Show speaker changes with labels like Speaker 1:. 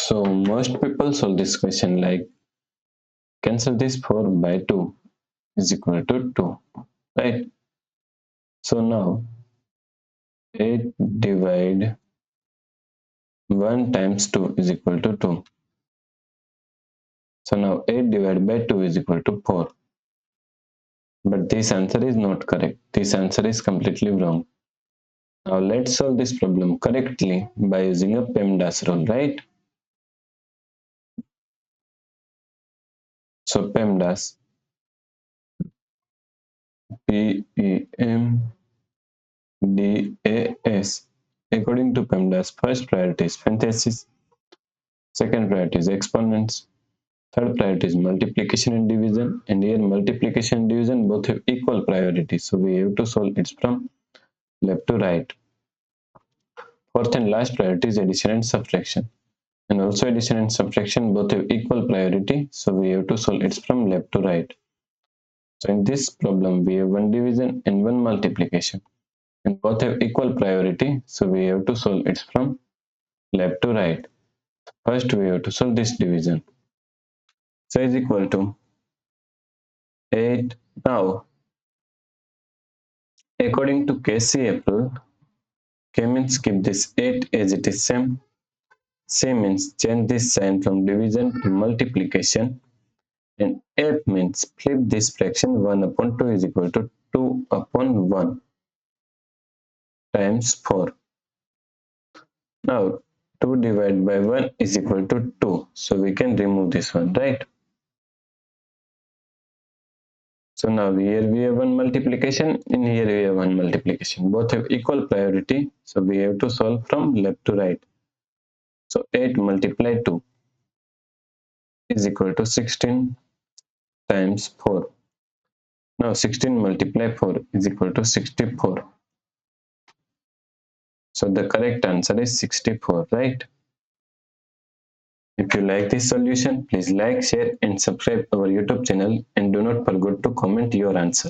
Speaker 1: So most people solve this question like cancel this 4 by 2 is equal to 2, right? So now 8 divide 1 times 2 is equal to 2. So now 8 divided by 2 is equal to 4. But this answer is not correct. This answer is completely wrong. Now let's solve this problem correctly by using a PEMDAS rule, right? So PEMDAS, PEMDAS. According to PEMDAS, first priority is parentheses, second priority is exponents, third priority is multiplication and division, and here multiplication and division both have equal priority, so we have to solve it from left to right. Fourth and last priority is addition and subtraction, and also addition and subtraction both have equal priority, so we have to solve it from left to right. So in this problem we have one division and one multiplication, and both have equal priority, so we have to solve it from left to right. First we have to solve this division. So is equal to 8. Now according to KCL, K means keep this 8 as it is same. C means change this sign from division to multiplication. And F means flip this fraction 1 upon 2 is equal to 2 upon 1 times 4. Now 2 divided by 1 is equal to 2. So we can remove this one, right? So now here we have one multiplication, and here we have one multiplication. Both have equal priority, so we have to solve from left to right. So 8 multiplied 2 is equal to 16 times 4. Now 16 multiplied 4 is equal to 64. So the correct answer is 64, right? If you like this solution, please like, share and subscribe our YouTube channel, and do not forget to comment your answer.